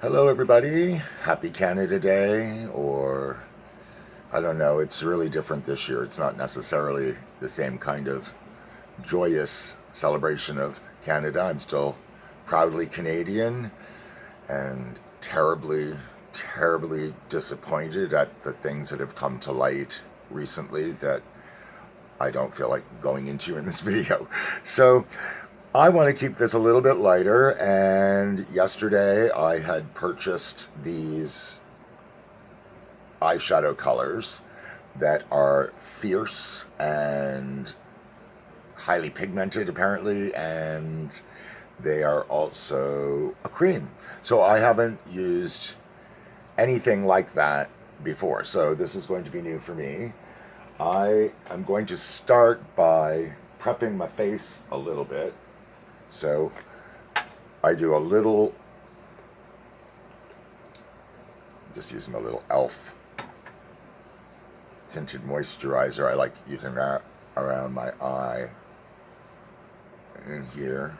Hello, everybody. Happy Canada Day, or I don't know, it's really different this year. It's not necessarily the same kind of joyous celebration of Canada. I'm still proudly Canadian and terribly, terribly disappointed at the things that have come to light recently that I don't feel like going into in this video. So, I want to keep this a little bit lighter, and yesterday I had purchased these eyeshadow colors that are fierce and highly pigmented, apparently, and they are also a cream. So I haven't used anything like that before, so this is going to be new for me. I am going to start by prepping my face a little bit. So I do a little, just using a little e.l.f. tinted moisturizer. I like using that around my eye and here.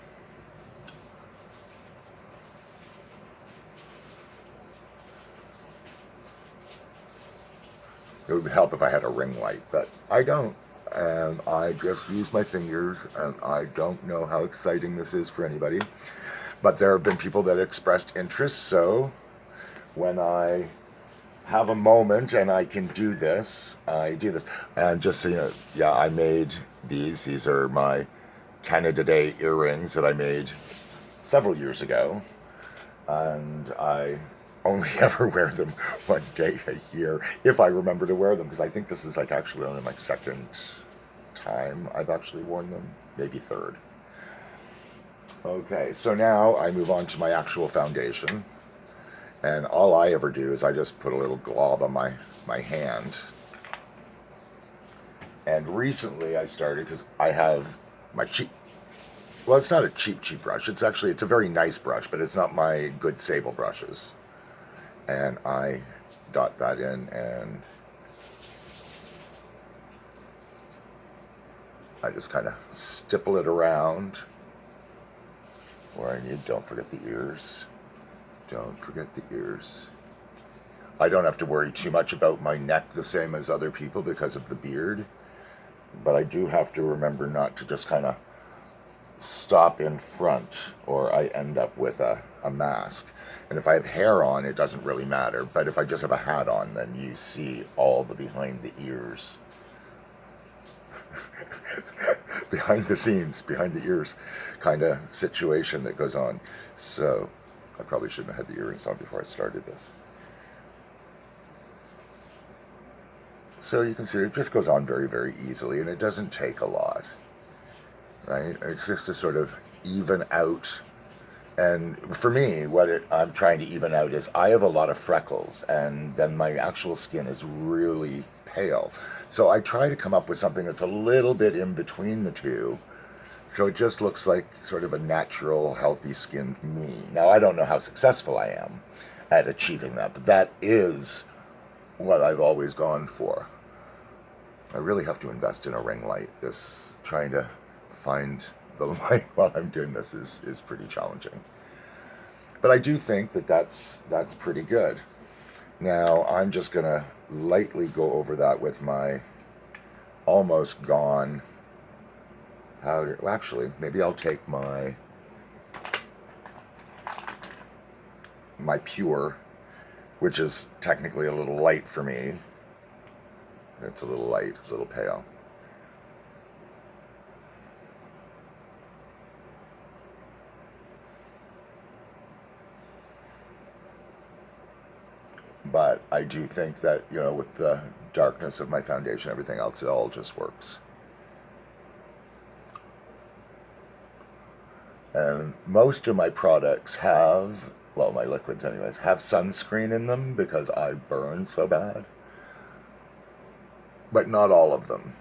It would help if I had a ring light, but I don't. And I just use my fingers, and I don't know how exciting this is for anybody. But there have been people that expressed interest, so when I have a moment and I can do this, I do this. And just so you know, yeah, I made these. These are my Canada Day earrings that I made several years ago. And I only ever wear them one day a year, if I remember to wear them, because I think this is like actually only my second time I've actually worn them, maybe third. Okay, so now I move on to my actual foundation. And all I ever do is I just put a little glob on my hand. And recently I started, because I have my cheap, well, it's not a cheap brush. It's actually, it's a very nice brush, but it's not my good sable brushes. And I dot that in, and I just kind of stipple it around where I need. Don't forget the ears. Don't forget the ears. I don't have to worry too much about my neck the same as other people because of the beard, but I do have to remember not to just kind of stop in front, or I end up with a mask. And if I have hair on, it doesn't really matter, but if I just have a hat on, then you see all the behind the ears. Behind the scenes, behind the ears kind of situation that goes on. So I probably shouldn't have had the earrings on before I started this. So you can see it just goes on very, very easily, and it doesn't take a lot, right? It's just to sort of even out. And for me, I'm trying to even out is I have a lot of freckles, and then my actual skin is really pale. So I try to come up with something that's a little bit in between the two, so it just looks like sort of a natural, healthy skinned me. Now, I don't know how successful I am at achieving that, but that is what I've always gone for. I really have to invest in a ring light. Trying to find the light while I'm doing this is pretty challenging. But I do think that that's pretty good. Now, I'm just going to lightly go over that with my almost gone powder. Well, actually, maybe I'll take my pure, which is technically a little light for me. It's a little light, a little pale. But I do think that, with the darkness of my foundation, everything else, it all just works. And most of my products have, well, my liquids anyways, have sunscreen in them because I burn so bad. But not all of them.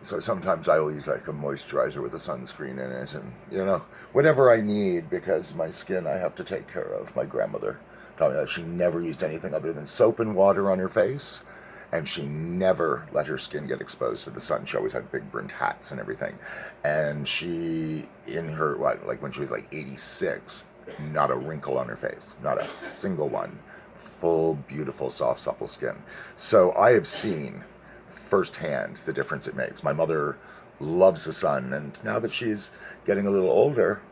So sometimes I will use like a moisturizer with a sunscreen in it, and whatever I need, because my skin I have to take care of. My grandmother taught me that she never used anything other than soap and water on her face, and she never let her skin get exposed to the sun. She always had big brimmed hats and everything. And she, in her, when she was like 86, not a wrinkle on her face, not a single one. Full, beautiful, soft, supple skin. So I have seen firsthand the difference it makes. My mother loves the sun, and now that she's getting a little older,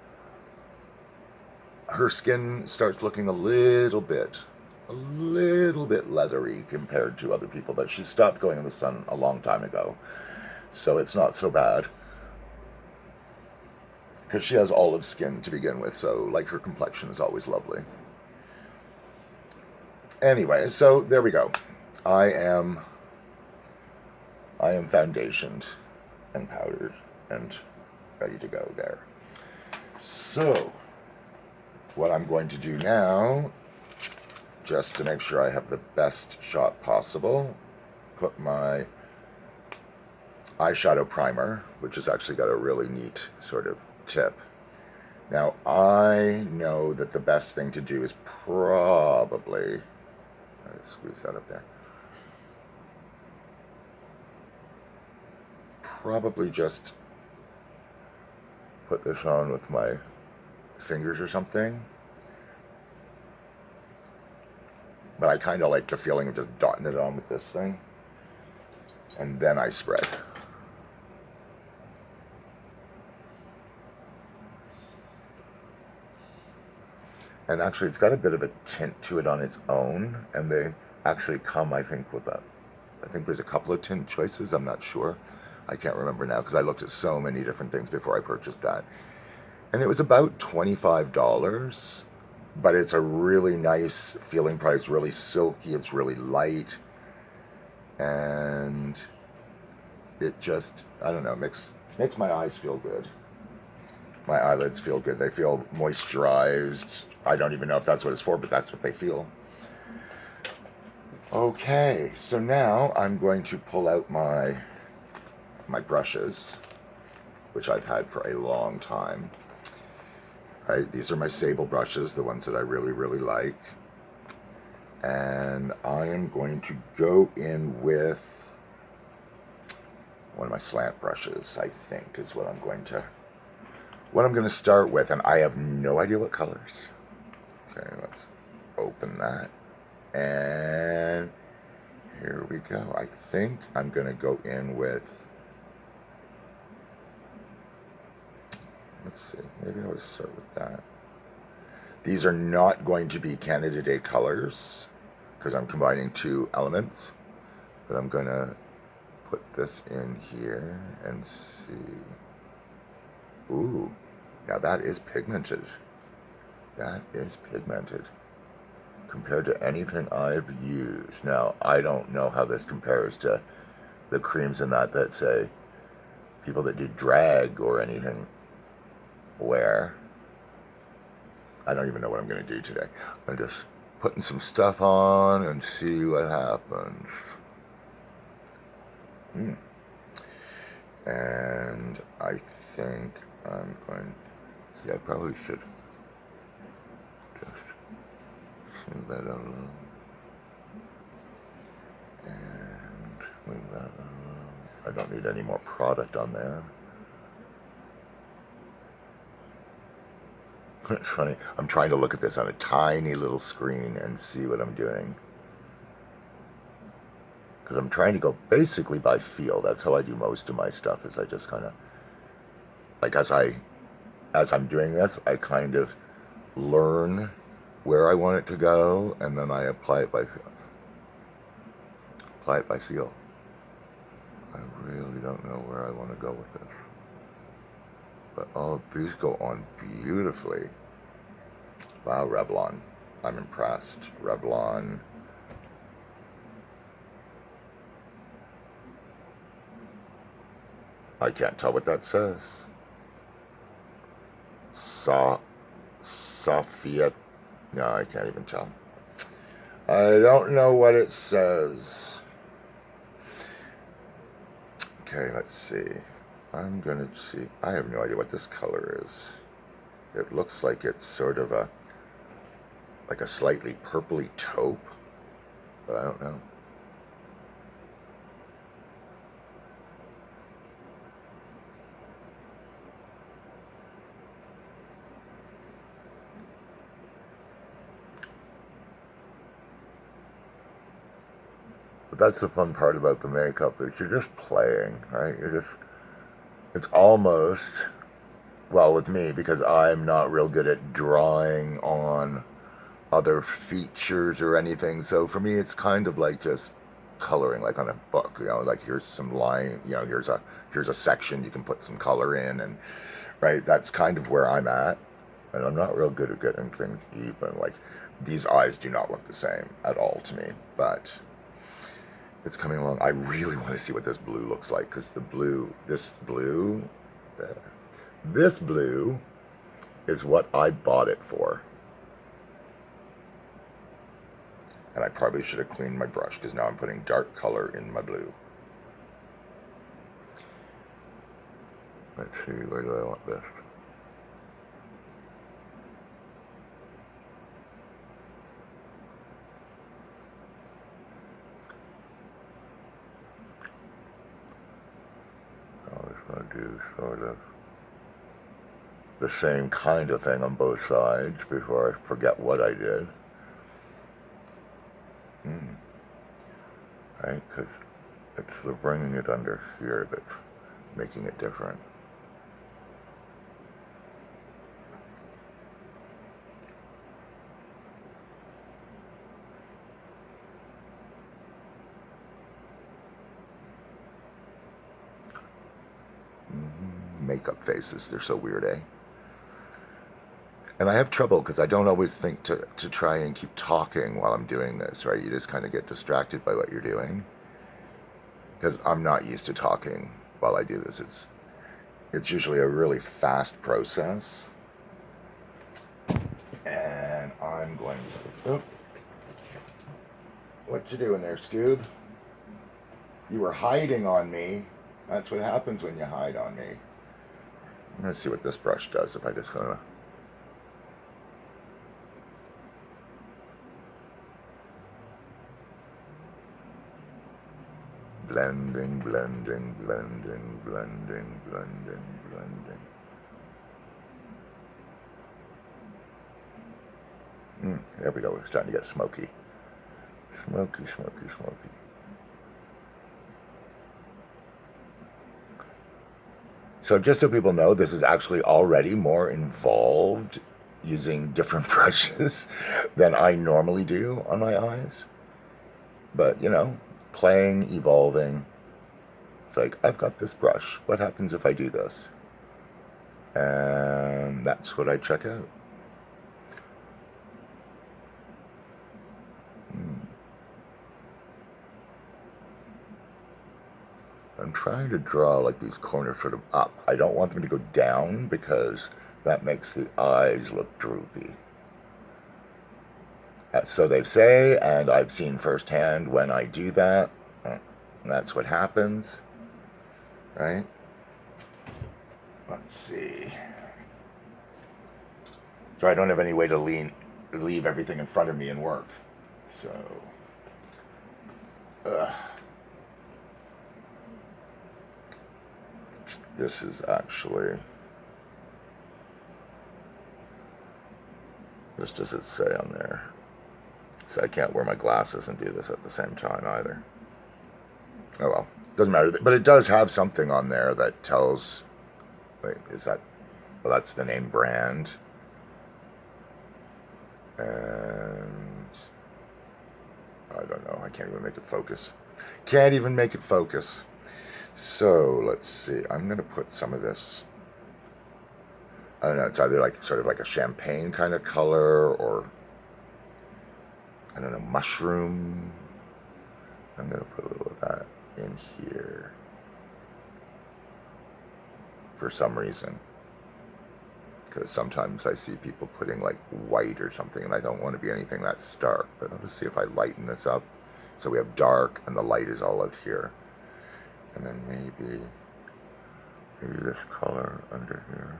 her skin starts looking a little bit leathery compared to other people, but she stopped going in the sun a long time ago, so it's not so bad. Because she has olive skin to begin with, so like her complexion is always lovely. Anyway, so there we go. I am foundationed and powdered and ready to go there. So what I'm going to do now, just to make sure I have the best shot possible, put my eyeshadow primer, which has actually got a really neat sort of tip. Now, I know that the best thing to do is probably, squeeze that up there, probably just put this on with my fingers or something. But I kind of like the feeling of just dotting it on with this thing. And then I spread. And actually, it's got a bit of a tint to it on its own. And they actually come, I think, with that. I think there's a couple of tint choices. I'm not sure. I can't remember now because I looked at so many different things before I purchased that. And it was about $25. But it's a really nice feeling product. It's really silky. It's really light. And it just, I don't know, makes my eyes feel good. My eyelids feel good. They feel moisturized. I don't even know if that's what it's for, but that's what they feel. Okay, so now I'm going to pull out my brushes, which I've had for a long time. Right, these are my Sable brushes, the ones that I really, really like. And I am going to go in with one of my slant brushes, I think, is what I'm going to start with. And I have no idea what colors. Okay, let's open that. And here we go. I think I'm going to go in with, let's see, maybe I'll start with that. These are not going to be Canada Day colors because I'm combining two elements, but I'm going to put this in here and see. Ooh, now that is pigmented. That is pigmented compared to anything I've used. Now, I don't know how this compares to the creams and that say people that do drag or anything wear. I don't even know what I'm going to do today. I'm just putting some stuff on and see what happens. And I think I'm going, see, I probably should just move that along and move that along. I don't need any more product on there. It's funny, I'm trying to look at this on a tiny little screen and see what I'm doing. Because I'm trying to go basically by feel. That's how I do most of my stuff, is I just kind of, like as I'm doing this, I kind of learn where I want it to go, and then I apply it by feel. I really don't know where I want to go with this. But oh, these go on beautifully. Wow, Revlon. I'm impressed. Revlon. I can't tell what that says. Sophia. No, I can't even tell. I don't know what it says. Okay, let's see. I'm gonna see. I have no idea what this color is. It looks like it's sort of like a slightly purpley taupe, but I don't know. But that's the fun part about the makeup, is you're just playing, right? It's almost, well, with me, because I'm not real good at drawing on other features or anything. So for me, it's kind of like just coloring, like on a book. Like here's some line. Here's a section you can put some color in, and right. That's kind of where I'm at, and I'm not real good at getting things even. Like these eyes do not look the same at all to me, but it's coming along. I really want to see what this blue looks like, because uh, this blue is what I bought it for. And I probably should have cleaned my brush, because now I'm putting dark color in my blue. Let's see, where do I want this? I was going to do sort of the same kind of thing on both sides before I forget what I did. Right? Because it's the bringing it under here that's making it different. Makeup faces, they're so weird, eh? And I have trouble because I don't always think to try and keep talking while I'm doing this, right? You just kind of get distracted by what you're doing. Because I'm not used to talking while I do this. It's usually a really fast process. And I'm going to... Oh. What you doing there, Scoob? You were hiding on me. That's what happens when you hide on me. I'm going to see what this brush does if I just go... Blending, blending, blending, blending, blending, blending. There we go. It's starting to get smoky. Smoky, smoky, smoky. So just so people know, this is actually already more involved using different brushes than I normally do on my eyes. But, playing, evolving. It's like, I've got this brush. What happens if I do this? And that's what I check out. I'm trying to draw like these corners sort of up. I don't want them to go down because that makes the eyes look droopy. So they say, and I've seen firsthand when I do that, that's what happens, right? Let's see. So I don't have any way to leave everything in front of me and work. So, this is actually, just does it say on there? So I can't wear my glasses and do this at the same time either. Oh well, doesn't matter. But it does have something on there that tells, wait, is that, well, that's the name brand. And I don't know, I can't even make it focus. Can't even make it focus. So let's see, I'm going to put some of this, I don't know, it's either like sort of like a champagne kind of color or, I don't know, mushroom. I'm going to put a little of that in here for some reason. Because sometimes I see people putting like white or something, and I don't want to be anything that stark. But I'll just see if I lighten this up. So we have dark, and the light is all out here. And then maybe this color under here.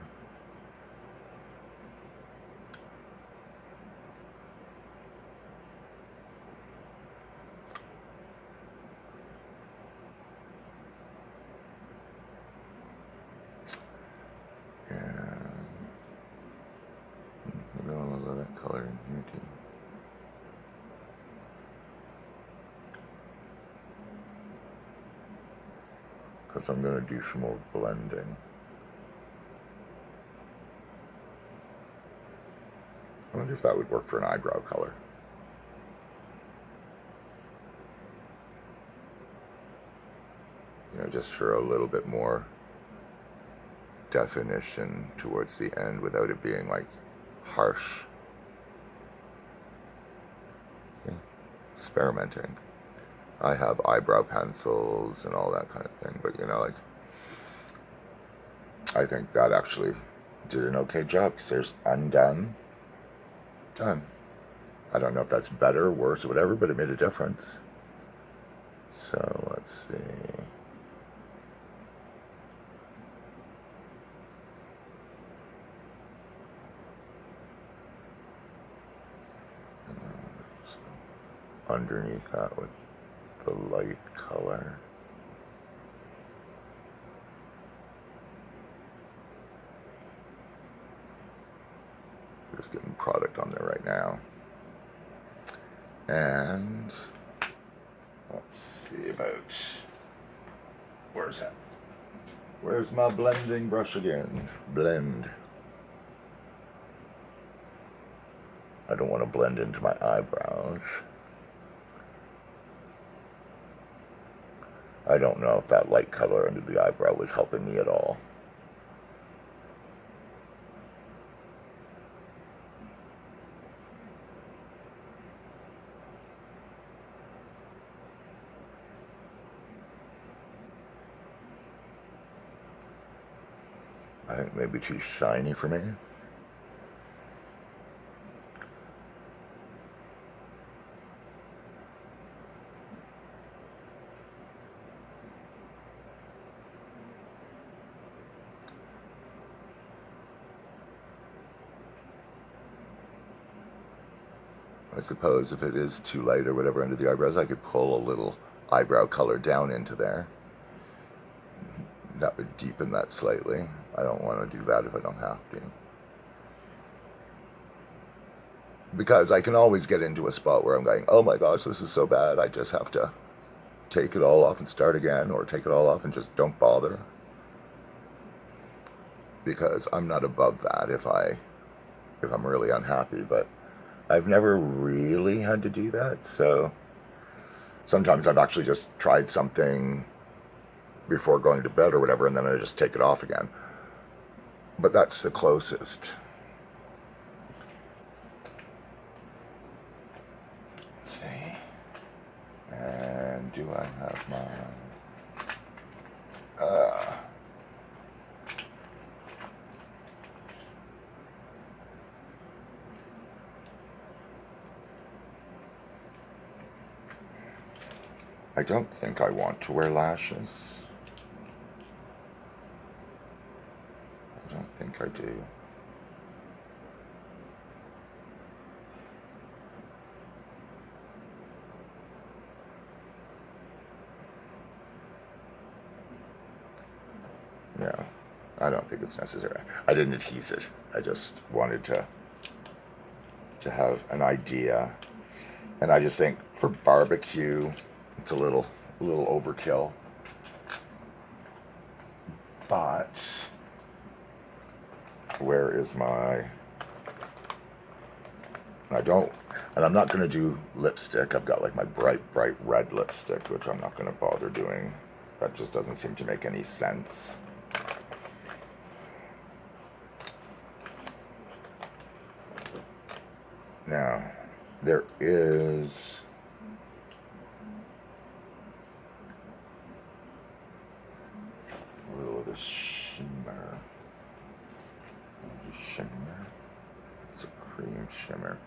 That color in here too. is I'm going to do some more blending. I wonder if that would work for an eyebrow color. You know, just for a little bit more definition towards the end without it being like harsh. Yeah. Experimenting. I have eyebrow pencils and all that kind of thing, but you know, like, I think that actually did an okay job because there's undone, done. I don't know if that's better, worse, or whatever, but it made a difference. So let's see. Underneath that with the light color. Just getting product on there right now. And let's see about, where's that? Where's my blending brush again? Blend. I don't want to blend into my eyebrows. I don't know if that light color under the eyebrow was helping me at all. I think maybe too shiny for me. I suppose if it is too light or whatever under the eyebrows, I could pull a little eyebrow color down into there. That would deepen that slightly. I don't want to do that if I don't have to. Because I can always get into a spot where I'm going, oh my gosh, this is so bad, I just have to take it all off and start again, or take it all off and just don't bother. Because I'm not above that if I'm really unhappy, but I've never really had to do that, so sometimes I've actually just tried something before going to bed or whatever, and then I just take it off again. But that's the closest. Let's see. And do I have my... I don't think I want to wear lashes. I don't think I do. No, I don't think it's necessary. I didn't adhese it. I just wanted to have an idea. And I just think for barbecue, it's a little overkill. But where is my... And I'm not going to do lipstick. I've got like my bright red lipstick, which I'm not going to bother doing. That just doesn't seem to make any sense. Now, there is... a little of a shimmer. Shimmer. It's a cream shimmer.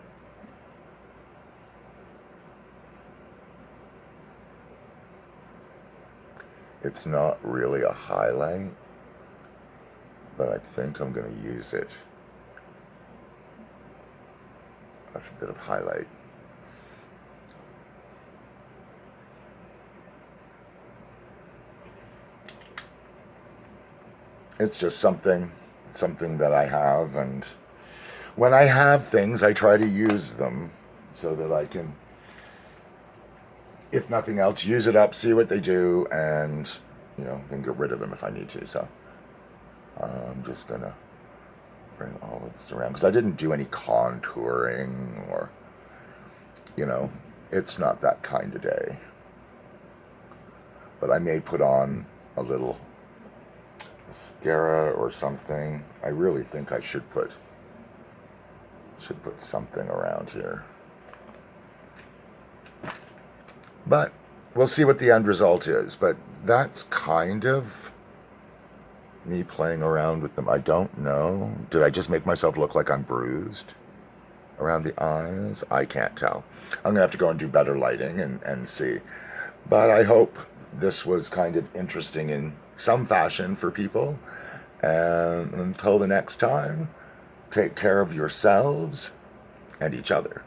It's not really a highlight, but I think I'm going to use it as a bit of highlight. It's just something that I have, and when I have things, I try to use them so that I can, if nothing else, use it up, see what they do, and you know, can get rid of them if I need to. So I'm just gonna bring all of this around because I didn't do any contouring or, you know, it's not that kind of day. But I may put on a little mascara or something. I really think I should put something around here. But we'll see what the end result is. But that's kind of me playing around with them. I don't know. Did I just make myself look like I'm bruised around the eyes? I can't tell. I'm going to have to go and do better lighting and see. But I hope this was kind of interesting in some fashion for people. And until the next time, take care of yourselves and each other.